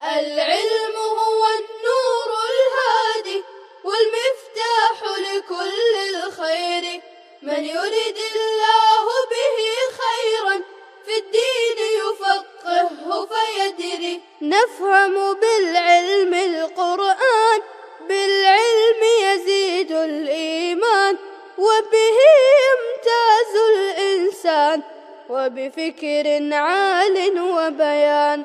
العلم هو النور الهادي والمفتاح لكل الخير، من يرد الله به خيرا في الدين يفقهه فيدري. نفهم بالعلم القرآن، بالعلم يزيد الإيمان، وبه يمتاز الإنسان، وبفكر عال وبيان.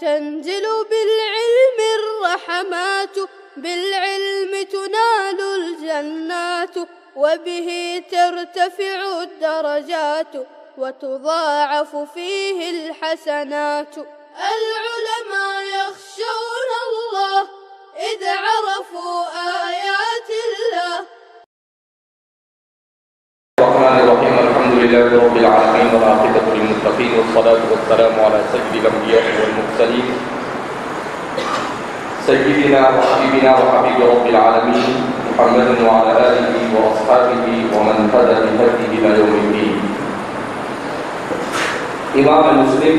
تنزل بالعلم الرحمات، بالعلم تنال الجنات، وبه ترتفع الدرجات، وتضاعف فيه الحسنات. العلماء يخشون الله إذ عرفوا آيات الله. الرحمن الرحيم. الحمد لله رب العالمين والعاقبة للمتقين والصلاة والسلام على سيد الأنبياء والمرسلين سيدنا وحبيبنا وحبيب رب العالمين محمد وعلى آله وأصحابه ومن اهتدى بهديه إلى يوم الدين. امام مسلم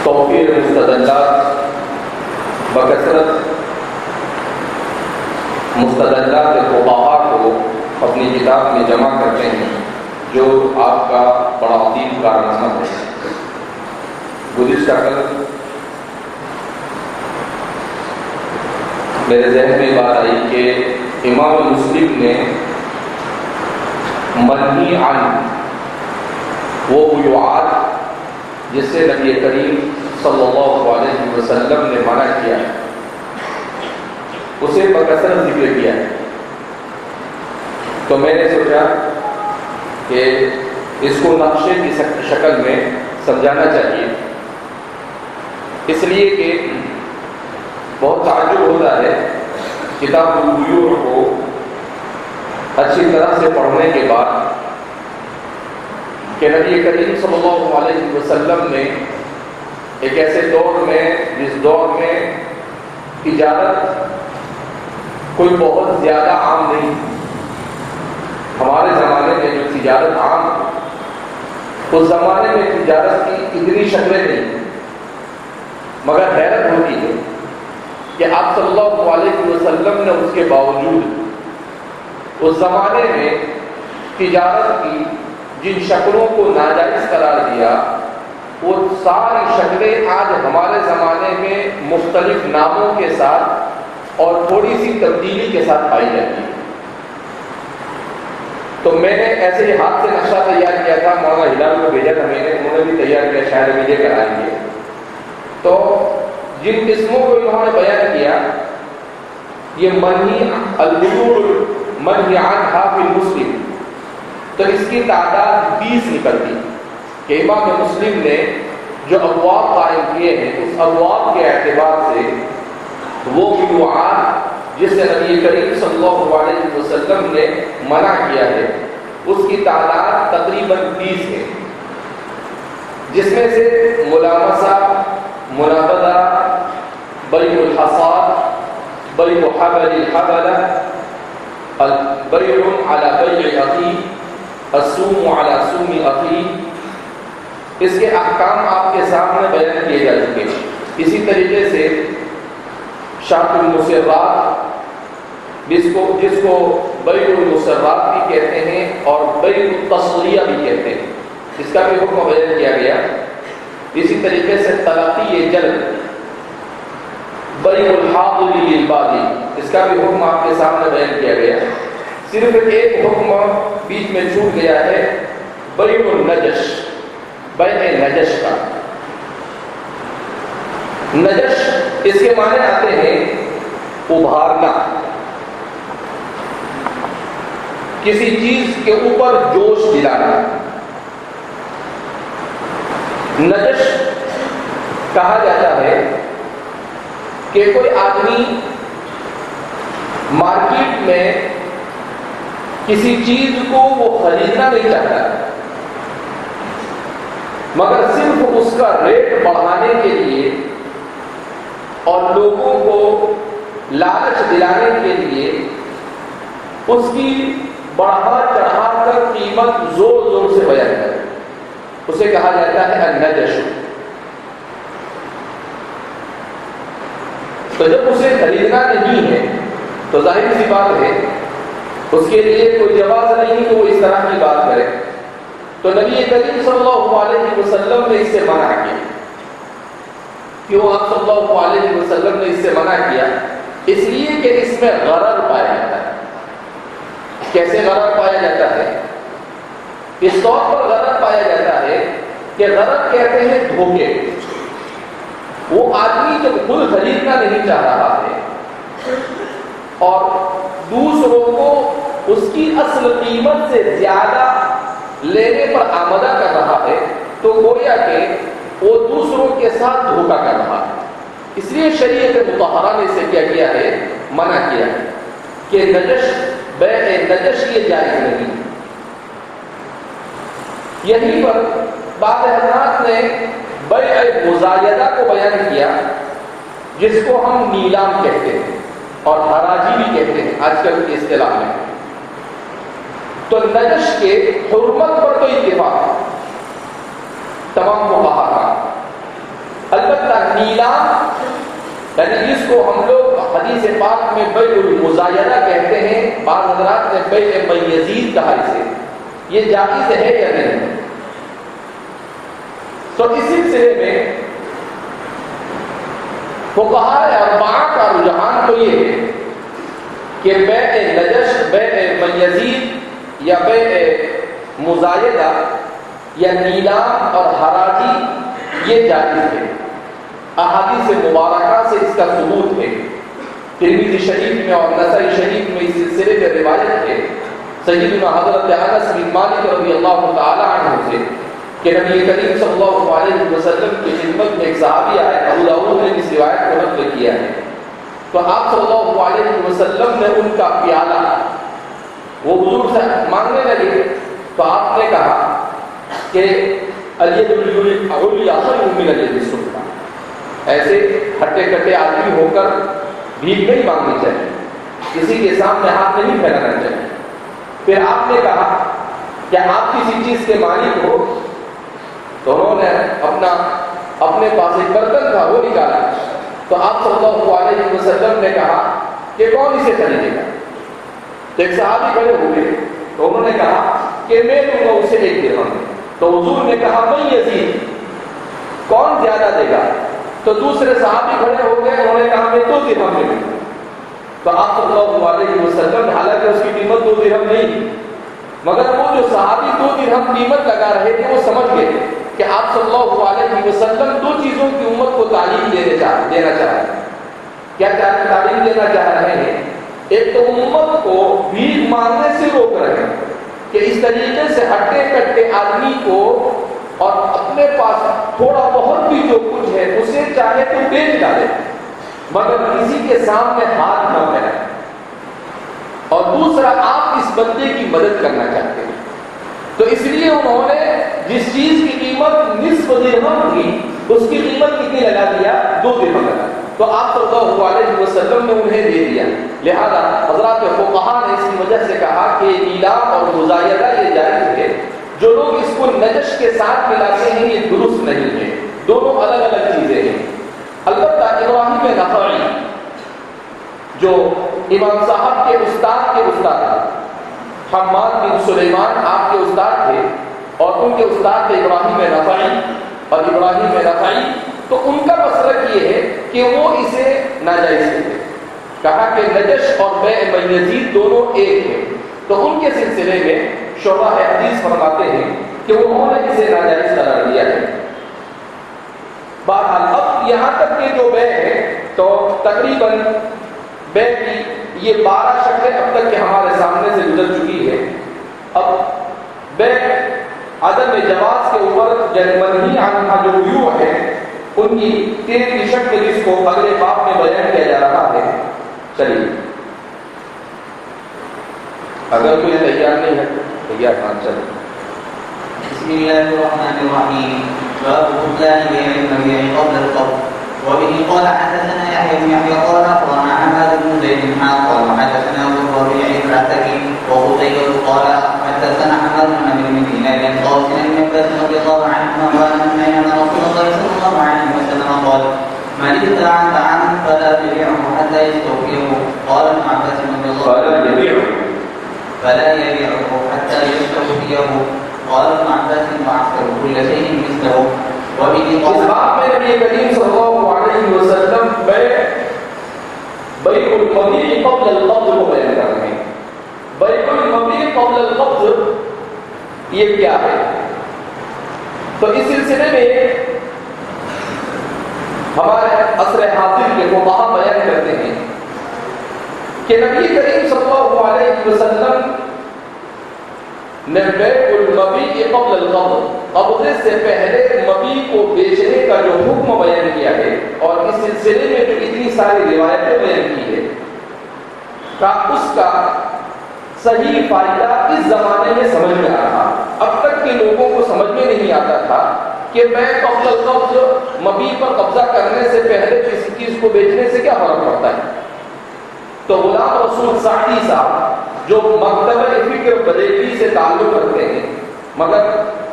توفیر مستدلات بکثرت مستدلات فقہا کو اپنی کتاب میں جمع کرتے ہیں، جو آپ کا بڑا عظیم کارنامہ ہے. گزشتہ کل میرے ذہن میں بات آئی کہ امام مسلم نے منہی عن وہ بیعات جس سے نبی کریم صلی اللہ علیہ وسلم نے منع کیا ہے اسے بکثرت ذکر کیا ہے. تو میں نے سوچا کہ اس کو نقشے کی شکل میں سمجھانا چاہیے، اس لیے کہ بہت تعجب ہوتا ہے کتاب البیوع کو اچھی طرح سے پڑھنے کے بعد کہ نبی کریم صلی اللہ علیہ وسلم نے ایک ایسے دور میں جس دور میں تجارت کوئی بہت زیادہ عام نہیں، ہمارے زمانے میں جو تجارت عام اس زمانے میں تجارت کی اتنی شکلیں نہیں، مگر حیرت ہوتی ہے کہ آپ صلی اللہ علیہ وسلم نے اس کے باوجود اس زمانے میں تجارت کی جن شکلوں کو ناجائز قرار دیا وہ ساری شکلیں آج ہمارے زمانے میں مختلف ناموں کے ساتھ اور تھوڑی سی تبدیلی کے ساتھ پائی جاتی ہے. تو میں نے ایسے ہی ہاتھ سے نقشہ تیار کیا تھا، مولانا ہلال کو بھیجا تھا میں نے، انہوں نے بھی تیار کیا، شاید ابھی لے کر آئیں گے. تو جن قسموں کو انہوں نے بیان کیا، یہ منہی البیوع منہی عنہا فی المسلم، تو اس کی تعداد 20 نکلتی کہ امام مسلم نے جو ابواب قائم کیے ہیں اس ابواب کے اعتبار سے وہ بیعات جس سے نبی کریم صلی اللہ علیہ وسلم نے منع کیا ہے اس کی تعداد تقریباً 20 ہے، جس میں سے ملامسہ، منابدہ، بیع الحصاد، بیع حبل الحبلہ، بیع علی بیع اخی، السوم علی سوم اخی، اس کے احکام آپ کے سامنے بیان کیے جا چکے ہیں. اسی طریقے سے شرط المسرات جس کو بیع المسرات بھی کہتے ہیں اور بیع التصریہ بھی کہتے ہیں، اس کا بھی حکم بیان کیا گیا. اسی طریقے سے تلقی جلب، بیع الحاضر للبادی، اس کا بھی حکم آپ کے سامنے بیان کیا گیا. صرف ایک حکم بیچ میں چھوٹ گیا ہے، بیع النجش، بیع نجش کا. نجش اس کے معنی آتے ہیں ابھارنا، کسی چیز کے اوپر جوش دلانا. نجش کہا جاتا ہے کہ کوئی آدمی مارکیٹ میں کسی چیز کو وہ خریدنا نہیں چاہتا مگر صرف اس کا ریٹ بڑھانے کے لیے اور لوگوں کو لالچ دلانے کے لیے اس کی بڑھا چڑھا کر قیمت زور زور سے بیان کرے، اسے کہا جاتا ہے النجش. تو جب اسے خریدنا نہیں ہے تو ظاہر سی بات ہے اس کے لیے کوئی جواز نہیں کہ وہ اس طرح کی بات کرے. تو نبی کریم صلی اللہ علیہ وسلم نے اس سے منع کیا. کیوں آپ صلی اللہ علیہ وسلم نے اس سے منع کیا؟ اس لیے کہ اس میں غرر پایا جاتا ہے. کیسے غرر پایا جاتا ہے؟ اس طور پر غرر پایا جاتا ہے کہ غرر کہتے ہیں دھوکے. وہ آدمی جو خود خریدنا نہیں چاہ رہا ہے اور دوسروں کو اس کی اصل قیمت سے زیادہ لینے پر آمادہ کر رہا ہے تو گویا کہ وہ دوسروں کے ساتھ دھوکہ کر رہا ہے. اس لیے شریعت مطہرہ نے اسے کیا کیا ہے؟ منع کیا ہے کہ بیع نجش یہ جائز نہیں. یہیں پر بعض حضرات نے بیع مزایدہ کو بیان کیا جس کو ہم نیلام کہتے ہیں اور حراجی بھی کہتے ہیں آج کل کی اصطلاح میں. تو نجش کے حرمت پر تو اتفاق ہے تمام فقہا کا. البتہ نیلام یعنی جس کو ہم لوگ حدیث پاک میں بیع المزایدہ کہتے ہیں، بعض حضرات نے بیع میزید کہا اسے، یہ جائز ہے یا نہیں؟ تو اس سلسلے میں فقہاء اربعہ کا رجحان تو یہ ہے کہ بیع نجش، بیع میزید یا بیع مزایدہ یا نیلام اور حراجی یہ جائز ہے. احادیث مبارکہ سے اس کا ثبوت ہے. ترمذی شریف میں اور نسائی شریف میں اس سلسلے میں روایت ہے سیدنا حضرت انس بن مالک رضی اللہ تعالی عنہ سے کہ نبی کریم صلی اللہ علیہ وسلم کی خدمت میں ایک صحابی آئے. ابو داؤد نے اس روایت کو نقل کیا ہے. تو آپ صلی اللہ علیہ وسلم نے ان کا پیالہ وہ حضور سے مانگنے لگے تو آپ نے کہا کہ الید العلیٰ خیر من الید السفلیٰ. ایسے ہٹے کٹے آدمی ہو کر بھیک نہیں مانگنی چاہیے، کسی کے سامنے ہاتھ نہیں پھیلانا چاہیے. پھر آپ نے کہا کہ آپ کسی چیز کے مالک ہو تو انہوں نے اپنے پاس ایک برتن تھا وہ نکالا. تو آپ صلی اللہ علیہ وسلم نے کہا کہ کون اسے خریدے گا؟ تو ایک صحابی کھڑے ہوئے تو انہوں نے کہا کہ میں دوں گا اسے 1 درہم. تو حضور نے کہا میں یزید، کون زیادہ دے گا؟ تو دوسرے صحابی کھڑے ہو گئے، انہوں نے کہا میں 2 درہم دے دوں. تو آپ صلی اللہ علیہ وسلم، حالانکہ اس کی قیمت 2 درہم نہیں، مگر وہ جو صحابی 2 درہم قیمت لگا رہے تھے وہ سمجھ گئے کہ آپ صلی اللہ علیہ وسلم 2 چیزوں کی امت کو تعلیم دینا چاہ رہے ہیں. کیا تعلیم دینا چاہ رہے ہیں؟ ایک تو امت کو بھیک مانگنے سے روک رہے ہیں کہ اس طریقے سے ہٹے کٹے آدمی کو اور اپنے پاس تھوڑا بہت بھی جو کچھ ہے اسے چاہے تو بیچ ڈالے مگر کسی کے سامنے ہاتھ نہ پھیلائے. اور دوسرا آپ اس بندے کی مدد کرنا چاہتے ہیں تو اس لیے انہوں نے جس چیز کی قیمت نصف درہم تھی اس کی قیمت کتنی لگا دیا؟ 2 درہم لگا. تو آپ صلی اللہ علیہ وسلم نے انہیں دے دیا. لہذا حضرات فقہاء نے اس کی وجہ سے کہا کہ نیلام اور مزایدہ یہ جائز ہے. جو لوگ اس کو نجش کے ساتھ ملاتے ہیں یہ درست نہیں ہے، دونوں الگ الگ چیزیں ہیں. البتہ ابراہیم نخعی جو امام صاحب کے استاد حماد بن سلیمان آپ کے استاد تھے اور ان کے استاد تھے ابراہیم نخعی تو ان کا مسلک یہ ہے کہ وہ اسے ناجائز کہتے ہیں. کہا کہ نجش اور بیع میزید دونوں ایک ہیں. تو ان کے سلسلے میں شرح حدیث فرماتے ہیں کہ انہوں نے اسے ناجائز قرار دیا ہے. بہرحال اب یہاں تک کہ جو بیع ہے تو تقریباً بیع کی یہ 12 شکلیں اب تک کہ ہمارے سامنے سے گزر چکی ہے. اب بیع عدم جواز کے اوپر منہی عنہ جو بیوع ہے ان کی 13 شکل جس کو اگلے باب میں بیان کیا جا رہا ہے. چلیے اگر کوئی تیار نہیں ہے تیار کام چلے. بسم الله الرحمن الرحيم. باب بطلان بيع المبيع قبل القبض. وبه قال حدثنا يحيى بن يحيى قال اخبرنا حماد بن زيد قال حدثنا ابو الربيع العتكي وقتيبة قال حدثنا حماد بن عمرو بن دينار قال سمعت ابن عباس رضي الله عنهما قال بينما رسول الله صلى الله عليه وسلم قال من ابتاع طعاما فلا يبيعه حتى يستوفيه. قال ابن عباس رضي الله عنه فلا يبيعه حتى يستوفيه. قال ابن عباس واكثر كل شيء مثله. وبه اس بات میں نبی کریم صلی اللہ علیہ وسلم بیع المبیع قبل القبض کو بیان کر رہے ہیں. بیع المبیع قبل القبض یہ کیا ہے؟ تو اس سلسلے میں ہمارے عصر حاضر کے فقہا بیان کرتے ہیں کہ نبی کریم صلی اللہ علیہ وسلم نے بیع المبیع قبل القبض، قبضے سے پہلے مبیع کو بیچنے کا جو حکم بیان کیا ہے، اور اس سلسلے میں جو اتنی ساری روایتیں بیان کی ہے، اس کا صحیح فائدہ اس زمانے میں سمجھ میں آ رہا. اب تک کے لوگوں کو سمجھ میں نہیں آتا تھا کہ بیع قبل القبض، مبیع پر قبضہ کرنے سے پہلے کسی چیز کو بیچنے سے کیا فرق پڑتا ہے. تو غلام رسول سعدی صاحب جو مکتبہ فکر بریلوی سے تعلق رکھتے ہیں مگر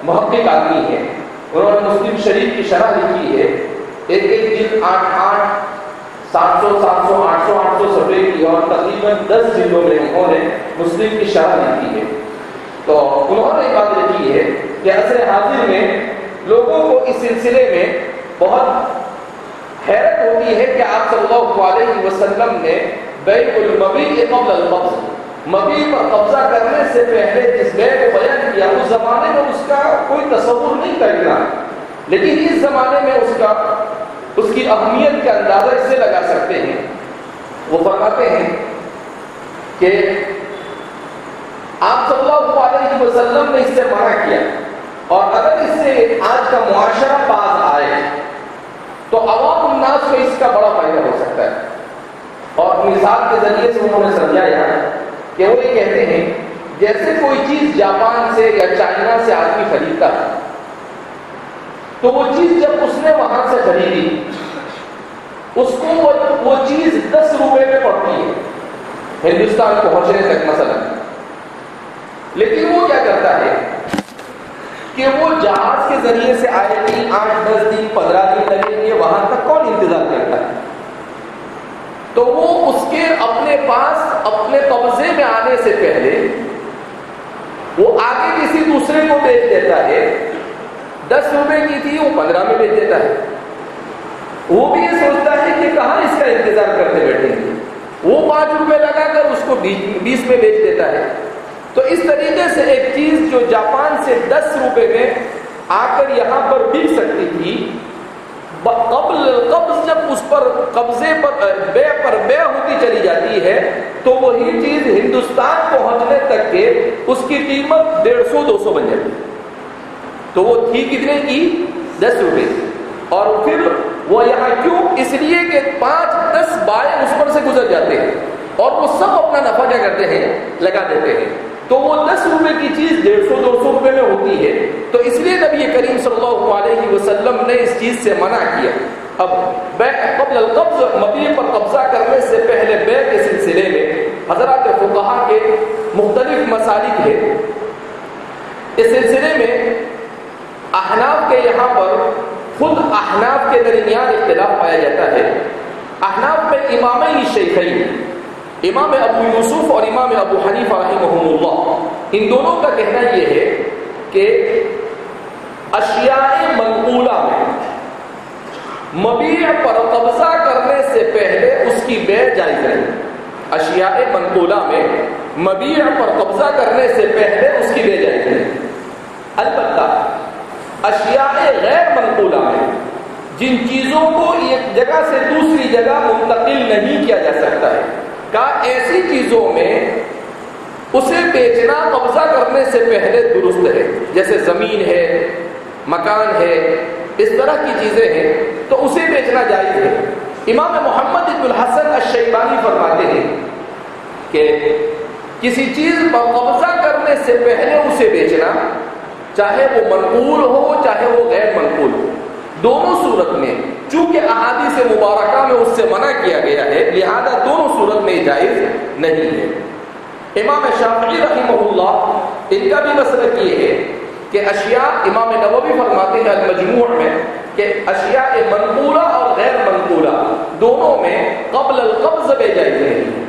محقق آدمی ہیں، انہوں نے مسلم شریف کی شرح لکھی ہے، ایک جلد 8 700 800 صفحے کی، اور تقریباً 10 جلدوں میں انہوں نے مسلم کی شرح لکھی ہے. تو انہوں نے بات لکھی ہے کہ عصر حاضر میں لوگوں کو اس سلسلے میں بہت حیرت ہوتی ہے کہ آپ صلی اللہ علیہ وسلم نے بیع المبیع قبل القبض، مبیع پر قبضہ کرنے سے پہلے جس بیع کو بیان کیا، اس زمانے میں اس کا کوئی تصور نہیں کرنا، لیکن اس زمانے میں اس کی اہمیت کا اندازہ اس سے لگا سکتے ہیں. وہ فرماتے ہیں کہ آپ صلی اللہ علیہ وسلم نے اس سے منع کیا، اور اگر اس سے آج کا معاشرہ باز آئے تو عوام الناس کو اس کا بڑا فائدہ ہو سکتا ہے. اور مثال کے ذریعے سے انہوں نے سمجھایا کہ وہ یہ کہتے ہیں جیسے کوئی چیز جاپان سے یا چائنا سے آدمی خریدتا ہے، تو وہ چیز جب اس نے وہاں سے خریدی، اس کو وہ چیز 10 روپے میں پڑتی ہے ہندوستان پہنچنے تک مثلا، لیکن وہ کیا کرتا ہے کہ وہ جہاز کے ذریعے سے آئے گی، 8-10 دن 15 دن لگیں گے، وہاں تک کون انتظار کرتا ہے؟ تو وہ اس کے اپنے پاس اپنے قبضے میں آنے سے پہلے وہ آگے کسی دوسرے کو بیچ دیتا ہے. 10 روپے کی تھی وہ 15 میں بیچ دیتا ہے. وہ بھی یہ سوچتا ہے کہ کہاں اس کا انتظار کرتے بیٹھیں گے، وہ 5 روپے لگا کر اس کو 20 میں بیچ دیتا ہے. تو اس طریقے سے ایک چیز جو جاپان سے 10 روپے میں آ کر یہاں پر بک سکتی تھی، قبل القبض جب اس پر قبضے پر بیع پر بیع ہوتی چلی جاتی ہے تو وہی چیز ہندوستان پہنچنے تک کے اس کی قیمت 150-200 بن جاتی ہے. تو وہ تھی کتنے کی؟ 10 روپے. اور پھر وہ یہاں کیوں؟ اس لیے کہ 5-10 بائیں اس پر سے گزر جاتے ہیں اور وہ سب اپنا نفع کیا کرتے ہیں؟ لگا دیتے ہیں. تو وہ 10 روپے کی چیز 150-200 روپے میں ہوتی ہے. تو اس لیے نبی کریم صلی اللہ علیہ وسلم نے اس چیز سے منع کیا. اب بیع قبل القبض، مبیع پر قبضہ کرنے سے پہلے بیع کے سلسلے میں حضرات فقہا کے مختلف مسالک ہیں. اس سلسلے میں احناف کے یہاں پر خود احناف کے درمیان اختلاف پایا جاتا ہے. احناف میں امامین شیخین، امام ابو یوسف اور امام ابو حنیفہ رحمہم اللہ، ان دونوں کا کہنا یہ ہے کہ اشیاء منقولہ میں مبیع پر قبضہ کرنے سے پہلے اس کی بیع جائز ہے. اشیاء منقولہ میں مبیع پر قبضہ کرنے سے پہلے اس کی بیع جائز ہے. البتہ اشیاء غیر منقولہ میں، جن چیزوں کو ایک جگہ سے دوسری جگہ منتقل نہیں کیا جا سکتا ہے، ایسی چیزوں میں اسے بیچنا قبضہ کرنے سے پہلے درست ہے. جیسے زمین ہے، مکان ہے، اس طرح کی چیزیں ہیں تو اسے بیچنا جائز ہے. امام محمد بن الحسن الشیبانی فرماتے ہیں کہ کسی چیز پر قبضہ کرنے سے پہلے اسے بیچنا، چاہے وہ منقول ہو چاہے وہ غیر منقول ہو، دونوں صورت میں چونکہ احادیث مبارکہ میں اس سے منع کیا گیا ہے، لہذا دونوں صورت میں جائز نہیں ہے. امام شافعی رحمہ اللہ، ان کا بھی مسلک یہ ہے کہ اشیاء، امام نووی فرماتے ہیں المجموع میں کہ اشیاء منقولہ اور غیر منقولہ دونوں میں قبل القبض بے جائز نہیں ہے۔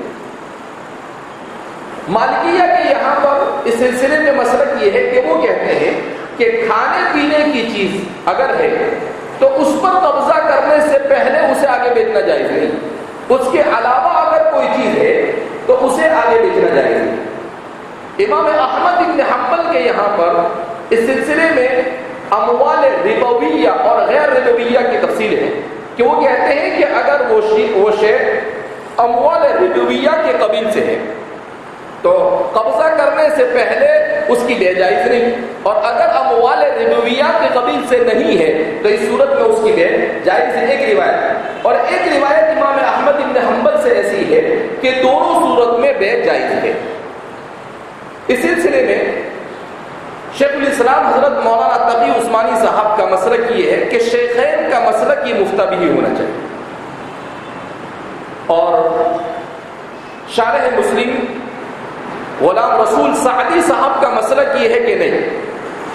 مالکیہ کے یہاں پر اس سلسلے میں مسلک یہ ہے کہ وہ کہتے ہیں کہ کھانے پینے کی چیز اگر ہے تو اس پر قبضہ کرنے سے پہلے اسے آگے بیچنا جائز نہیں، اس کے علاوہ اگر کوئی چیز ہے تو اسے آگے بیچنا جائز نہیں۔ امام احمد بن حنبل کے یہاں پر اس سلسلے میں اموال ربویہ اور غیر ربویہ کی تفصیل ہے کہ وہ کہتے ہیں کہ اگر وہ شے اموال ربویہ کے قبیل سے ہے تو قبضہ کرنے سے پہلے اس کی بے جائز نہیں، اور اگر اموال ربویہ کے قبیل سے نہیں ہے تو اس صورت میں اس کی بے جائز ہے۔ ایک روایت، اور ایک روایت امام احمد بن حنبل سے ایسی ہے کہ دونوں صورت میں بے جائز ہے۔ اس سلسلے میں شیخ الاسلام حضرت مولانا تقی عثمانی صاحب کا مسلک یہ ہے کہ شیخین کا مسلک یہ مفتہ بھی ہونا چاہیے، اور شارح مسلم غلام رسول سعدی صاحب کا مسلک یہ ہے کہ نہیں،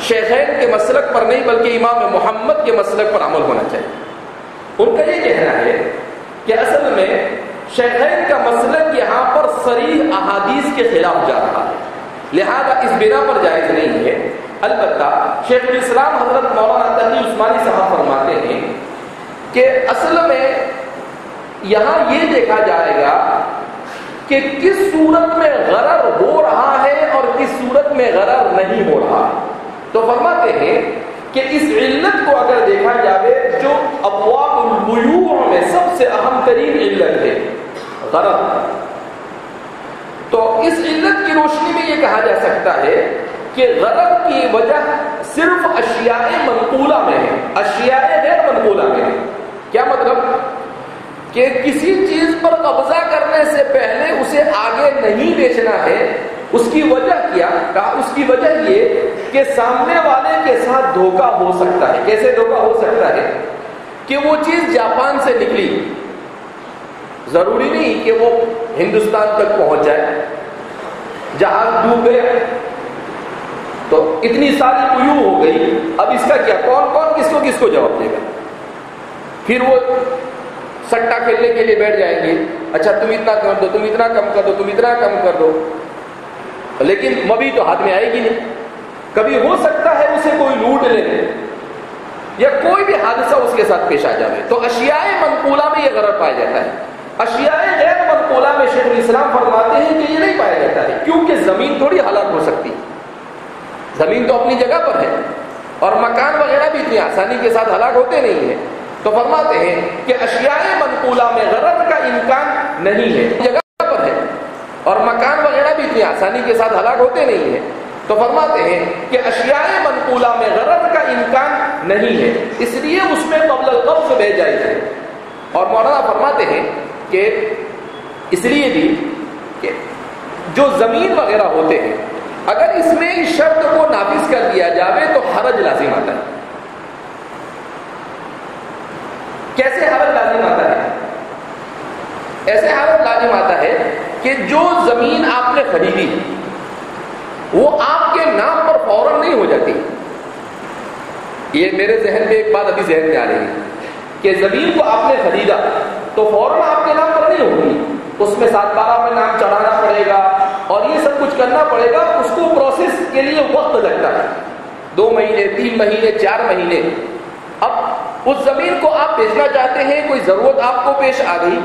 شیخین کے مسلک پر نہیں بلکہ امام محمد کے مسلک پر عمل ہونا چاہیے۔ ان کا یہ کہنا ہے کہ اصل میں شیخین کا مسلک یہاں پر صریح احادیث کے خلاف جا رہا ہے، لہذا اس بنا پر جائز نہیں ہے۔ البتہ شیخ الاسلام حضرت مولانا تقی عثمانی صاحب فرماتے ہیں کہ اصل میں یہاں یہ دیکھا جائے گا کہ کس صورت میں غرر ہو رہا ہے اور کس صورت میں غرر نہیں ہو رہا ہے۔ تو فرماتے ہیں کہ اس علت کو اگر دیکھا جائے جو ابواب البیوع میں سب سے اہم ترین علت ہے غرر، تو اس علت کی روشنی میں یہ کہا جا سکتا ہے کہ غرر کی وجہ صرف اشیاء منقولہ میں ہے، اشیاء غیر منقولہ میں ہے۔ کیا مطلب؟ کہ کسی چیز پر قبضہ کرنے سے پہلے اسے آگے نہیں بیچنا ہے۔ اس کی وجہ کیا؟ کہا اس کی وجہ یہ کہ سامنے والے کے ساتھ دھوکہ ہو سکتا ہے۔ کیسے دھوکہ ہو سکتا ہے؟ کہ وہ چیز جاپان سے نکلی، ضروری نہیں کہ وہ ہندوستان تک پہنچ جائے، جہاز ڈوب گیا تو اتنی ساری قیو ہو گئی، اب اس کا کیا؟ کون کس کو جواب دے گا؟ پھر وہ سٹا کھیلنے کے لیے بیٹھ جائیں گے، اچھا تم اتنا کر دو، تم اتنا کم کر دو، تم اتنا کم کر دو، لیکن مبی تو ہاتھ میں آئے گی نہیں۔ کبھی ہو سکتا ہے اسے کوئی لوٹ لے یا کوئی بھی حادثہ اس کے ساتھ پیش آ جائے، تو اشیاء منقولہ میں یہ غرر پایا جاتا ہے۔ اشیاء غیر منقولہ میں شیخ الاسلام فرماتے ہیں کہ یہ نہیں پایا جاتا ہے، کیونکہ زمین تھوڑی ہلاک ہو سکتی ہے، زمین تو اپنی جگہ پر ہے، اور مکان وغیرہ بھی اتنی آسانی کے ساتھ ہلاک ہوتے نہیں ہیں۔ تو فرماتے ہیں کہ اشیاء منقولہ میں غرر کا امکان نہیں ہے، جگہ پر ہے، اور مکان وغیرہ بھی اتنی آسانی کے ساتھ ہلاک ہوتے نہیں ہیں۔ تو فرماتے ہیں کہ اشیاء منقولہ میں غرر کا امکان نہیں ہے، اس لیے اس میں قبل القبض بے جائز ہے۔ اور مولانا فرماتے ہیں کہ اس لیے بھی کہ جو زمین وغیرہ ہوتے ہیں اگر اس میں اس شرط کو نافذ کر دیا جائے تو حرج لازم آتا ہے۔ کیسے حرج لازم آتا ہے؟ ایسے حرج لازم آتا ہے کہ جو زمین آپ نے خریدی وہ آپ کے نام پر فوراً نہیں ہو جاتی۔ یہ میرے ذہن میں ایک بات ابھی ذہن میں آ رہی ہے کہ زمین کو آپ نے خریدا تو فوراً آپ کے نام پر نہیں ہوگی، اس میں 7/12 میں نام چڑھانا پڑے گا اور یہ سب کچھ کرنا پڑے گا، اس کو پروسیس کے لیے وقت لگتا ہے، 2 مہینے 3 مہینے 4 مہینے۔ اب اس زمین کو آپ بیچنا چاہتے ہیں، کوئی ضرورت آپ کو پیش آ گئی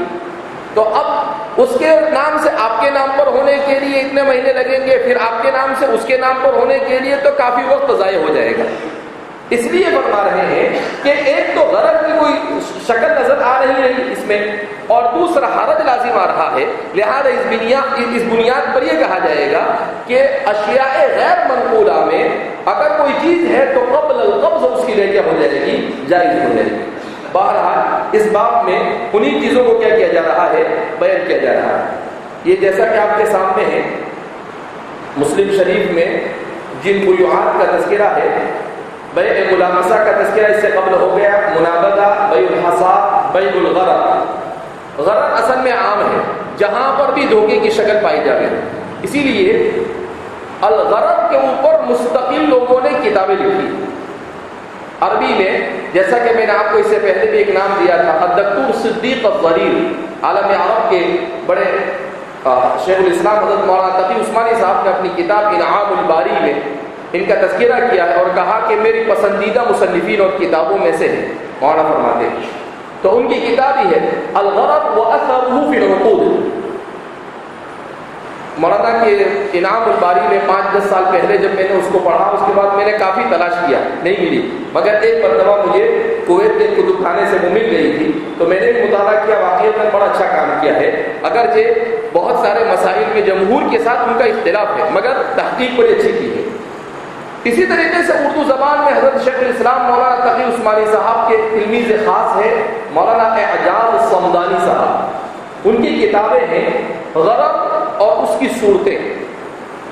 تو اب اس کے نام سے آپ کے نام پر ہونے کے لیے اتنے مہینے لگیں گے، پھر آپ کے نام سے اس کے نام پر ہونے کے لیے تو کافی وقت ضائع ہو جائے گا۔ اس لیے فرما رہے ہیں کہ ایک تو غرض کی کوئی شکل نظر آ رہی ہے اس میں، اور دوسرا حرج لازم آ رہا ہے، لہذا اس بنیاد پر یہ کہا جائے گا کہ اشیاء غیر منقولہ میں اگر کوئی چیز ہے تو قبل القبض اس کی لے کیا ہو جائے گی، جائز ہو جائے گی۔ بہرحال اس باب میں انہی چیزوں کو کیا کیا جا رہا ہے، بیان کیا جا رہا ہے۔ یہ جیسا کہ آپ کے سامنے ہے مسلم شریف میں جن بیوعات کا تذکرہ ہے، بیع ملامسہ کا تذکرہ اس سے قبل ہو گیا، منابضہ، بیع الحصاد، بیع الغرر۔ غرر اصل میں عام ہے، جہاں پر بھی دھوکے کی شکل پائی جائے، اسی لیے الغرر کے اوپر مستقل لوگوں نے کتابیں لکھی، عربی میں جیسا کہ میں نے آپ کو اس سے پہلے بھی ایک نام دیا تھا، الدکتور صدیق الضریر، عالم عرب کے بڑے شیخ الاسلام حضرت مولانا تقی عثمانی صاحب نے اپنی کتاب انعام الباری میں ان کا تذکرہ کیا ہے اور کہا کہ میری پسندیدہ مصنفین اور کتابوں میں سے ہے، مولانا فرماتے ہیں۔ تو ان کی کتاب ہی ہے الغرض واثرہ فی العقود۔ مولانا کے انعام الباری میں 5-10 سال پہلے جب میں نے اس کو پڑھا، اس کے بعد میں نے کافی تلاش کیا، نہیں ملی، مگر ایک مرتبہ مجھے کویت کے کتب خانے سے وہ مل گئی تھی، تو میں نے بھی مطالعہ کیا، واقعی میں بڑا اچھا کام کیا ہے، اگرچہ بہت سارے مسائل میں جمہور کے ساتھ ان کا اختلاف ہے، مگر تحقیق بڑی اچھی کی ہے۔ اسی طریقے سے اردو زبان میں حضرت شیخ الاسلام مولانا تقی عثمانی صاحب کے تلمیذ خاص ہے مولانا اعجاز الصمدانی صاحب، ان کی کتابیں ہیں غرض اور اس کی صورتیں،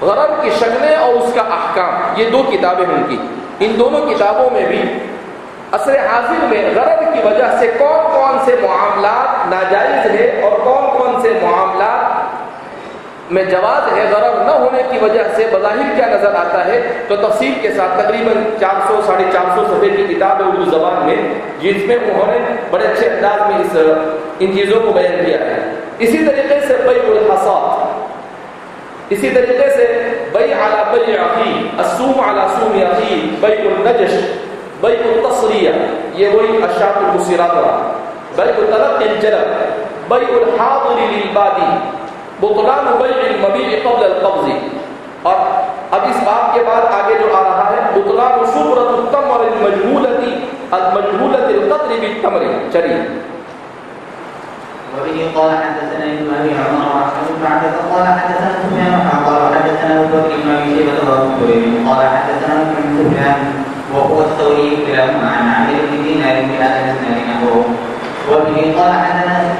غرض کی شکلیں اور اس کا احکام، یہ 2 کتابیں ان کی۔ ان دونوں کتابوں میں بھی عصر حاضر میں غرض کی وجہ سے کون کون سے معاملات ناجائز ہے اور کون کون سے معاملات میں جواز ہے، غرض نہ ہونے کی وجہ سے بظاہر کیا نظر آتا ہے، تو تفصیل کے ساتھ تقریباً 400-450 صفحے کی کتاب ہے اردو زبان میں، جس میں انہوں نے بڑے اچھے انداز میں ان چیزوں کو بیان کیا ہے۔ اسی طریقے سے بیع الحصاد، اسی طریقے سے بیع علی بیع اخی، السوم علی سوم اخی، بیع النجش، بیع التصریہ، یہ وہی اشاعت المسیرات رہا، بیع تلقی الجلب، بیع الحاضر للبادی، بطلان بیع المبیع قبل القبض۔ اور اب اس باب کے بعد آگے جو آ رہا ہے بطلان شبرۃ التمر المجهولۃ القدر بالتمر۔ چلیے۔ وبه قال حدثنا ابن ابي عمر واحمد بن عبد قال حدثنا سفيان قال حدثنا ابو بكر بن ابي شيبه قال حدثنا ابن سفيان وهو الثوري كلاهما عن عامر بن دينار بهذا الاسناد نحوه. وبه قال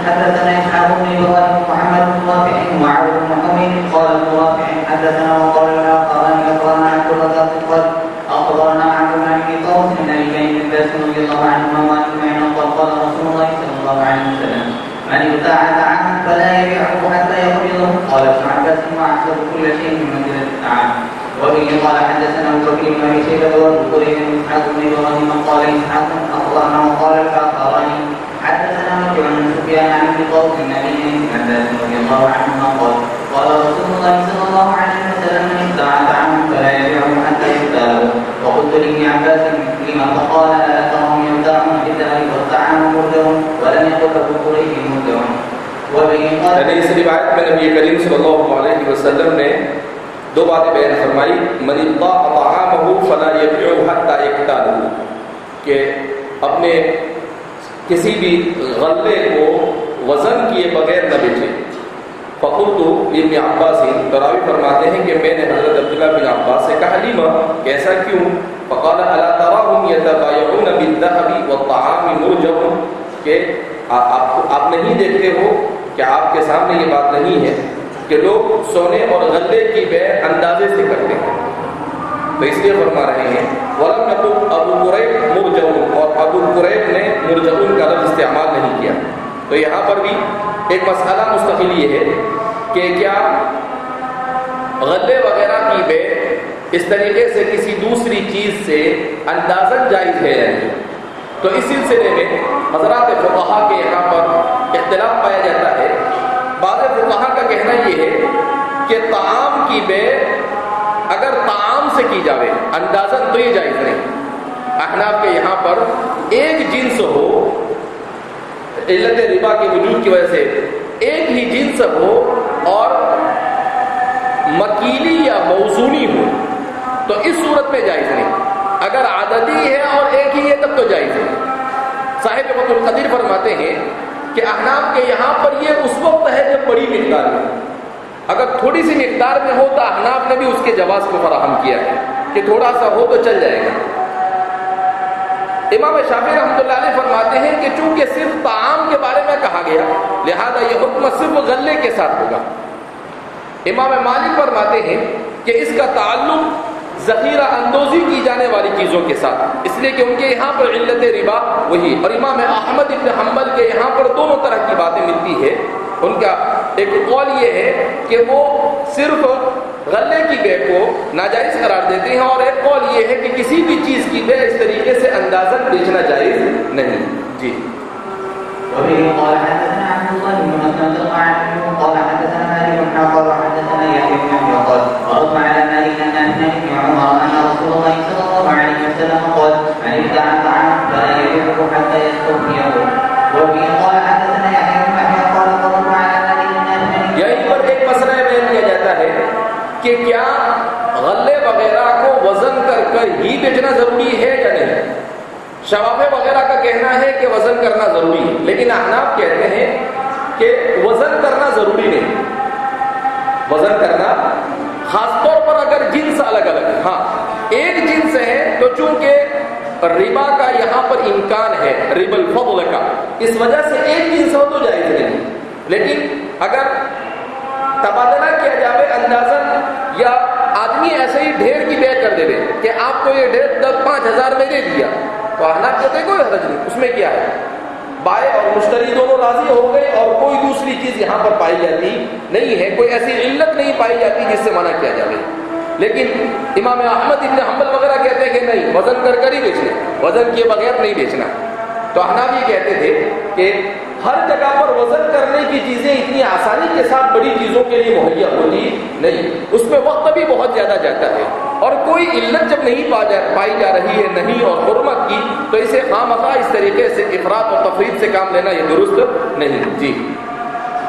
حدثنا اسحاق بن ابراهيم محمد بن رافع وعبد بن حميد قال ابن رافع حدثنا وقال الاخران اخبرنا عبد الرزاق قال اخبرنا عبد الله بن طاووس بن ابي بن عباس رضي الله عنهما وعنهما قال رسول الله صلى الله عليه وسلم من ابتاع طعاما فلا يبيعه حتى يقبضه. قال ابن عباس واحسب كل شيء من منزله الطعام. وبه قال حدثنا ابو بكر بن ابي شيبه والبخاري بن اسحاق بن ابراهيم قال اسحاق اخبرنا وقال الاخران حدثنا وكيع بن سفيان عن ابن طاووس بن ابي بن عباس رضي الله عنهما قال قال رسول الله صلى الله عليه وسلم من ابتاع طعاما فلا يبيعه حتى يقبضه. وقلت لابن عباس لما فقال الا ترهم يبتاعون بالذهب والطعام مرجع ولم يقل ابو قريش مرجع. یعنی اس روایت میں نبی کریم صلی اللہ علیہ وسلم نے 2 باتیں بیان فرمائی، من ابتاع طعامه فلا يبيعه حتى يقتله، کہ اپنے کسی بھی غلے کو وزن کیے بغیر نہ بیچے۔ فقلت ابن عباس، راوی فرماتے ہیں کہ میں نے حضرت عبداللہ بن عباس سے کہا لیما، کیسا کیوں؟ فقال الا تراهم يتبايعون بالذهب والطعام مرجع، کہ آپ نہیں دیکھتے ہو کہ آپ کے سامنے یہ بات نہیں ہے کہ لوگ سونے اور غلے کی بیع اندازے سے کرتے ہیں، تو اس لیے فرما رہے ہیں ولم يقل ابو قریب مرجع، اور ابو قریب نے مرجع کا لفظ استعمال نہیں کیا۔ تو یہاں پر بھی ایک مسئلہ مستقل یہ ہے کہ کیا غلے وغیرہ کی بیع اس طریقے سے کسی دوسری چیز سے اندازن جائز ہے یا نہیں؟ تو اس سلسلے میں حضرات فقہا کے یہاں پر اختلاف پایا جاتا ہے۔ بعض فقہا کا کہنا یہ ہے کہ طعام کی بیع اگر طعام سے کی جاوے اندازن تو یہ جائز نہیں۔ احناف کے یہاں پر ایک جنس ہو، علت ربا کے وجود کی وجہ سے ایک ہی جنس ہو اور مکیلی یا موزونی ہو تو اس صورت میں جائز نہیں۔ اگر عددی ہے اور ایک ہی ہے تب تو جائز ہے۔ صاحب فتح القدیر فرماتے ہیں کہ احناف کے یہاں پر یہ اس وقت ہے جب بڑی مقدار میں، اگر تھوڑی سی مقدار میں ہو تو احناف نے بھی اس کے جواز کو فراہم کیا ہے کہ تھوڑا سا ہو تو چل جائے گا۔ امام شافعی رحمۃ اللہ علیہ فرماتے ہیں کہ چونکہ صرف طعام کے بارے میں کہا گیا لہذا یہ حکم صرف غلے کے ساتھ ہوگا۔ امام مالک فرماتے ہیں کہ اس کا تعلق ذخیرہ اندوزی کی جانے والی چیزوں کے ساتھ، اس لیے کہ ان کے یہاں پر علت ربا وہی، اور امام احمد بن حنبل کے یہاں پر دونوں طرح کی باتیں ملتی ہے۔ ان کا ایک قول یہ ہے کہ وہ صرف غلے کی بے کو ناجائز قرار دیتے ہیں، اور ایک قول یہ ہے کہ کسی بھی چیز کی بے اس طریقے سے اندازن بیچنا جائز نہیں. جی. وبه قال حدثنا عبد الله بن مسلمة القعنبي قال حدثنا مالك قال حدثنا يحيى بن يحيى قال ورد على مالك ان ابن عمر ان رسول الله صلى الله عليه وسلم قال من ابتاع طعاما فلا يبيعه حتى يستوفيه. وبه قال حدثنا يحيى بن يحيى قال ورد على مالك ان ابن یہیں پر ایک مسئلہ بیان کیا جاتا ہے کہ کیا غلے وغیرہ کو وزن کر ہی بیچنا ضروری ہے یا نہیں. شوافے وغیرہ کا کہنا ہے کہ وزن کرنا ضروری ہے، لیکن احناف کہتے ہیں کہ وزن کرنا ضروری نہیں. وزن کرنا خاص طور پر اگر جنس الگ الگ ہے. ہاں ایک جنس ہے تو چونکہ ربا کا یہاں پر امکان ہے، ربا الفضل کا، اس وجہ سے ایک جنس ہو تو جائز نہیں. لیکن اگر تبادلہ کیا جائے اندازن، یا آدمی ایسے ہی ڈھیر کی بے کر دے کہ آپ کو یہ ڈھیر 5,000 میں دے دیا، تو احناف کہتے ہیں کوئی حرج نہیں، اس میں کیا ہے، بائع اور مشتری دونوں راضی ہو گئے اور کوئی دوسری چیز یہاں پر پائی جاتی نہیں ہے، کوئی ایسی علت نہیں پائی جاتی جس سے منع کیا جائے. لیکن امام احمد ابن حنبل وغیرہ کہتے ہیں کہ نہیں، وزن کر ہی بیچنا، وزن کیے بغیر نہیں بیچنا. تو احناف یہ کہتے تھے کہ ہر جگہ پر وزن کرنے کی چیزیں اتنی آسانی کے ساتھ بڑی چیزوں کے لیے مہیا ہوتی نہیں، اس میں وقت بھی بہت زیادہ جاتا ہے، اور کوئی علت جب نہیں پائی جا رہی ہے نہیں اور حرمت کی، تو اسے خواہ مخواہ اس طریقے سے افراط اور تفریط سے کام لینا یہ درست نہیں. جی.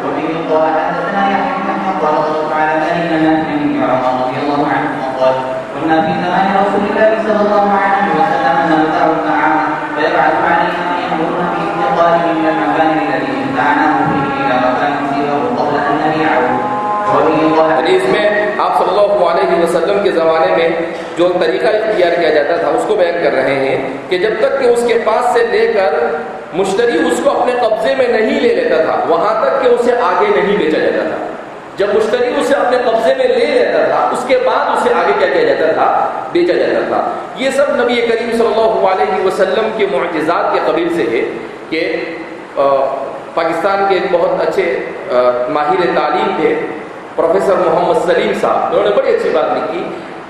وبه قال حدثنا يحيى بن يحيى قال رد على مالك ان ابن عمر رضي الله عنهما قال كنا في زمان رسول الله صلى الله عليه وسلم نبتاع الطعام فيبعث علينا من يامرنا بانتقاله من المكان الذي ابتعناه فيه الى مكان سواه قبل ان نبيعه. حدیث میں آپ صلی اللہ علیہ وسلم کے زمانے میں جو طریقہ اختیار کیا جاتا تھا اس کو بیان کر رہے ہیں کہ جب تک کہ اس کے پاس سے لے کر مشتری اس کو اپنے قبضے میں نہیں لے لیتا تھا، وہاں تک کہ اسے آگے نہیں بیچا جاتا تھا. جب مشتری اسے اپنے قبضے میں لے لیتا تھا اس کے بعد اسے آگے کیا کیا جاتا تھا، بیچا جاتا تھا. یہ سب نبی کریم صلی اللہ علیہ وسلم کے معجزات کے قبیل سے ہے کہ پاکستان کے ایک بہت اچھے ماہر تعلیم تھے پروفیسر محمد سلیم صاحب، انہوں نے بڑی اچھی بات لکھی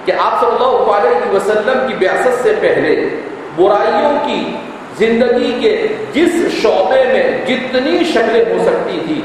کہ آپ صلی اللہ علیہ وسلم کی بعثت سے پہلے برائیوں کی زندگی کے جس شعبے میں جتنی شکلیں ہو سکتی تھی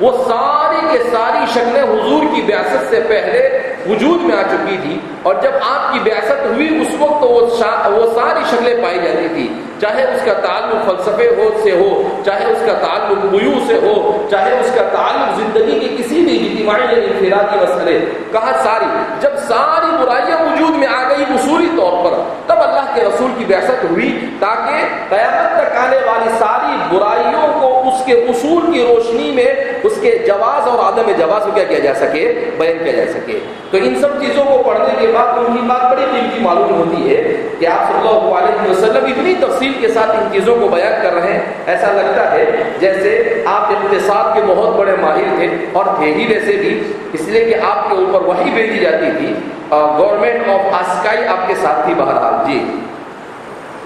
وہ ساری کے ساری شکلیں حضور کی بعثت سے پہلے وجود میں آ چکی تھی، اور جب آپ کی بعثت ہوئی اس وقت وہ ساری شکلیں پائی جاتی تھی، چاہے اس کا تعلق فلسفے سے ہو، چاہے اس کا تعلق بیوع سے ہو، چاہے اس کا تعلق زندگی کے کسی بھی اجتماعی یا انفرادی مسئلے. کہا ساری، جب ساری برائیاں وجود میں آ گئی اصولی طور پر، تب اللہ کے رسول کی بعثت ہوئی تاکہ قیامت تک آنے والی ساری برائیوں کو اس کے اصول کی روشنی میں اس کے جواز اور عدم جواز کو کیا کیا جا سکے، بیان کیا جا سکے. تو ان سب چیزوں کو پڑھنے کے بعد ان کی بات بڑی قیمتی معلوم ہوتی ہے کہ آپ صلی اللہ علیہ وسلم اتنی تفصیل کے ساتھ ان چیزوں کو بیان کر رہے ہیں، ایسا لگتا ہے جیسے آپ اقتصاد کے بہت بڑے ماہر تھے، اور تھے ہی ویسے بھی، اس لیے کہ آپ کے اوپر وحی بھیجی جاتی تھی، گورنمنٹ آف آسکائی آپ کے ساتھ تھی. بہرحال جی.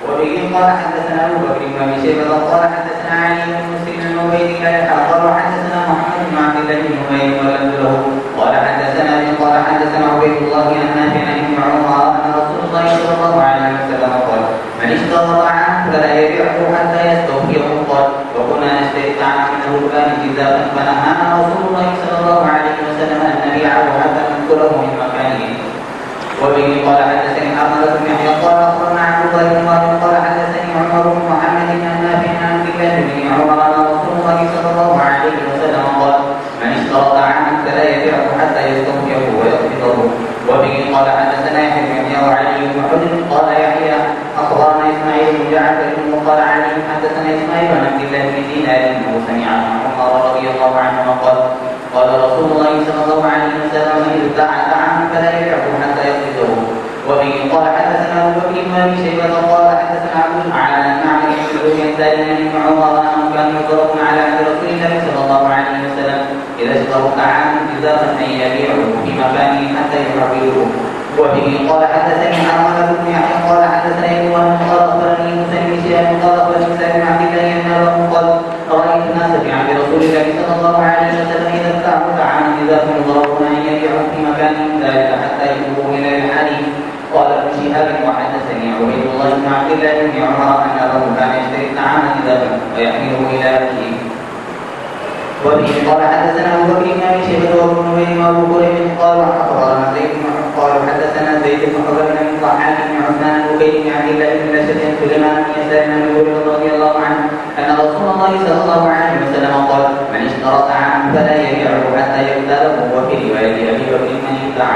وبه قال حدثنا ابو بكر بن ابي شيبه قال حدثنا علي بن مسلم بن عبيد الله قال حدثنا محمد بن عبد الله بن عبيد ولد له قال حدثنا قال حدثنا عبيد الله ان نافع عن ابن عمر ان رسول الله صلى الله عليه وسلم قال من اشترى طعاما فلا يبيعه حتى يستوفيه. قال وكنا نشتري الطعام منه كان جزاء فنهانا رسول الله صلى الله عليه وسلم ان نبيعه حتى ننقله من مكانه. وبه قال حدثني حرملة بن يحيى قال اخبرنا عبد الله بن وهب قال حدثني عمر بن محمد بن نافع عن عبد الله بن عمر ان رسول الله صلى الله عليه وسلم قال من اشترى طعاما فلا يبيعه حتى يستوفيه ويقبضه. وبه قال حدثنا يحيى بن يحيى وعلي بن حجر قال يحيى اخبرنا اسماعيل بن جعفر وقال علي حدثنا اسماعيل بن عبد الله بن دينار انه سمع عن عمر رضي الله عنهما قال قال رسول الله صلى الله عليه وسلم من ابتاع طعاما فلا يبيعه حتى يقبضه. وبه قال حدثنا ابو بكر بن ابي شيبه قال حدثنا عبد الاعلى عن معمر بن يسار عن ابن عمر انهم كانوا يضربون على عهد رسول الله صلى الله عليه وسلم اذا اشتروا طعاما جزافا ان يبيعه في مكانه حتى يحرقوه. وبه قال حدثني حرملة بن يحيى قال حدثني ابن وهب قال اخبرني موسى بن شهاب قال اخبرني سالم بن عبد الله انه قال رايت الناس في عهد رسول الله صلى الله عليه وسلم اذا ابتاعوا طعاما جزافا يضربون ان يبيعوا في مكانهم ذلك عبد الله بن عمر أن أباه كان يشتري الطعام إذا ويحمله إلى أهله. وبه قال حدثنا أبو بكر بن أبي شيبة وابن نمير وأبو كريم قال أخبرنا زيد قال حدثنا زيد بن حباب بن ضحاك بن عثمان بن بن عبد الله بن مسعود سليمان بن يسار بن أبي هريرة رضي الله عنه أن رسول الله صلى الله عليه وسلم قال: من اشترى طعاما فلا يبيعه حتى يبدا له. وفي رواية أبي بكر من ابتاع.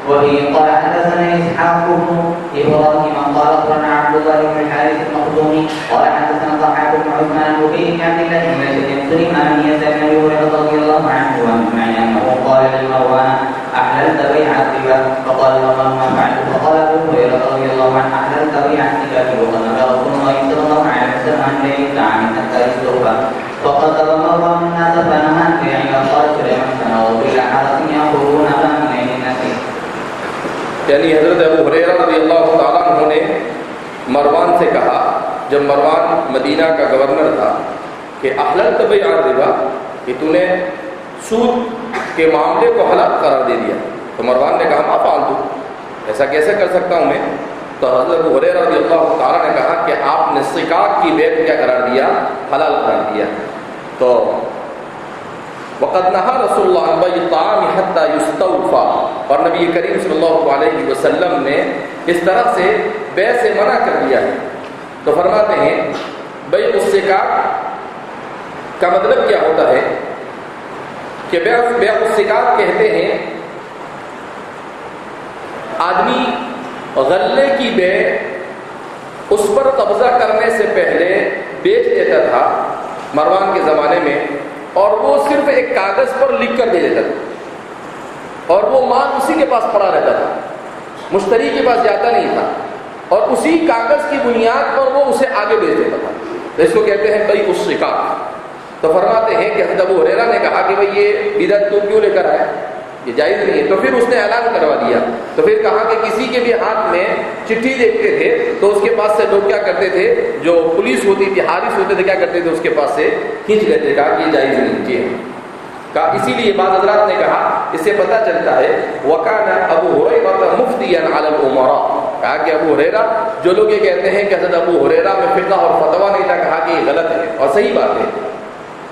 وبه قال حدثنا إسحاق بن إبراهيم قال أخبرنا عبد الله بن الحارث المخزومي قال حدثنا ضحاك بن عثمان بن عبد الله بن مسعود سليمان بن يسار بن أبي هريرة رضي الله عنه أنه قال لمروان: أحللت بيع الربا؟ فقال مروان: ما فعلت؟ فقال أبو هريرة رضي الله عنه: أحللت بيع الربا وقد نهى رسول الله صلى الله عليه وسلم عن بيع الطعام حتى يصدرها. فقتل مروان الناس فنهى عن بيعها. قال سليمان: فنظروا إلى حرس يأخذونها من أيدي الناس. یعنی حضرت ابو ہریرہ رضی اللہ تعالیٰ عنہ نے مروان سے کہا جب مروان مدینہ کا گورنر تھا کہ احللت بیع الربا، کہ تو نے سود کے معاملے کو حلال قرار دے دیا. تو مروان نے کہا: ما فعلت، ایسا کیسے کر سکتا ہوں میں؟ تو حضرت ابو ہریرہ رضی اللہ تعالیٰ نے کہا کہ آپ نے سکاک کی بیع کیا قرار دیا؟ حلال قرار دیا. تو وقد نہا رسول اللہ عن بیع الطعام حتی یستوفی، اور نبی کریم صلی اللہ علیہ وسلم نے اس طرح سے بیع سے منع کر دیا ہے. تو فرماتے ہیں بیع السکاک کا مطلب کیا ہوتا ہے کہ بیع السکاک کہتے ہیں آدمی غلے کی بیع اس پر قبضہ کرنے سے پہلے بیچ دیتا تھا مروان کے زمانے میں، اور وہ صرف ایک کاغذ پر لکھ کر دے دیتا تھا، اور وہ مال اسی کے پاس پڑا رہتا تھا، مشتری کے پاس جاتا نہیں تھا، اور اسی کاغذ کی بنیاد پر وہ اسے آگے بھیج دیتا تھا. تو اس کو کہتے ہیں بیع السکاک. تو فرماتے ہیں کہ حضرت ابو ہریرہ نے کہا کہ بھئی یہ بدعت تو کیوں لے کر آئے، یہ جائز نہیں ہے. تو پھر اس نے اعلان کروا دیا. تو پھر کہا کہ کسی کے بھی ہاتھ میں چٹھی دیکھتے تھے تو اس کے پاس سے لوگ کیا کرتے تھے، جو پولیس ہوتی تھی، حارس ہوتے تھے، کیا کرتے تھے، اس کے پاس سے کھینچ لیتے. کہا کہ یہ جائز نہیں. جی کہا اسی لیے بعض حضرات نے کہا اس سے پتہ چلتا ہے وکان ابو ہریرہ مفتیا علی الامراء. کہا کہ ابو ہریرہ، جو لوگ یہ کہتے ہیں کہ حضرت ابو ہریرہ میں فقہ اور فتویٰ نہیں تھا، کہا کہ یہ غلط ہے اور صحیح بات ہے.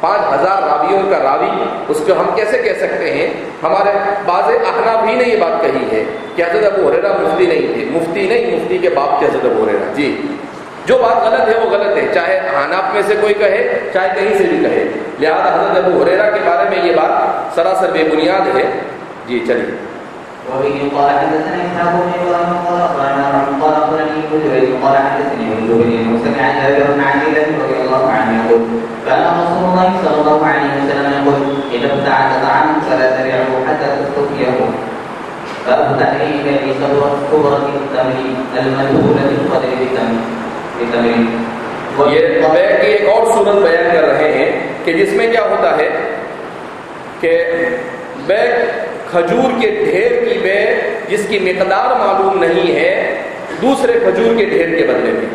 5000 راویوں کا راوی، اس کو ہم کیسے کہہ سکتے ہیں؟ ہمارے بعض احناف ہی نے یہ بات کہی ہے کہ حضرت ابو ہریرہ مفتی نہیں تھے. مفتی نہیں، مفتی کے باپ تھے حضرت ابو ہریرہ. جی جو بات غلط ہے وہ غلط ہے، چاہے احناف میں سے کوئی کہے چاہے کہیں سے بھی کہے. لہذا حضرت ابو ہریرہ کے بارے میں یہ بات سراسر بے بنیاد ہے. جی چلیے. وبه قال حدثنا إسحاق بن إبراهيم قال أخبرني ابن جريج قال حدثني ابن جريج سمع جابر بن عبد الله رضي الله عنه يقول: كان رسول الله صلى الله عليه وسلم يقول: إذا ابتعت طعاما فلا تبعه حتى تستوفيه. باب تحريم بيع صبرة التمر المجهولة القدر بتمر. یہ بیع کی ایک اور صورت بیان کر رہے ہیں کہ جس میں کیا ہوتا ہے کہ بیع کھجور کے ڈھیر کی بیع جس کی مقدار معلوم نہیں ہے دوسرے کھجور کے ڈھیر کے بدلے میں.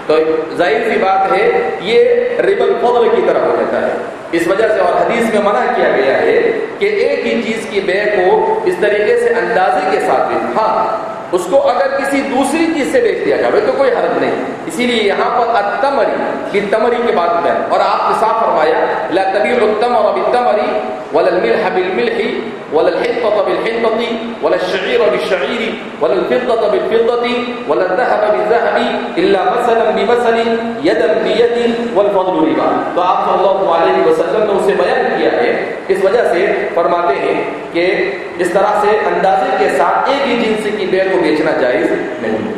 تو ظاہر سی بات ہے یہ ربا الفضل کی طرح ہو جاتا ہے. اس وجہ سے اور حدیث میں منع کیا گیا ہے کہ ایک ہی چیز کی بیع کو اس طریقے سے اندازے کے ساتھ بھی، ہاں اس کو اگر کسی دوسری چیز سے بیچ دیا جائے تو کوئی حرج نہیں. اسی لیے یہاں پر التمری بالتمری کے بعد میں اور آپ نے صاف فرمایا لا تبيع التمر بالتمر ولا الملح بالملح ولا الحنطة بالحنطة ولا الشعير بالشعير ولا الفضة بالفضة ولا الذهب بالذهب إلا مثلا بمثل يدا بيد والفضل ربا. تو آپ صلی اللہ علیہ وسلم نے اسے بیان کیا ہے. اس وجہ سے فرماتے ہیں کہ اس طرح سے اندازے کے ساتھ ایک ہی جنس کی بیع کو بیچنا جائز نہیں.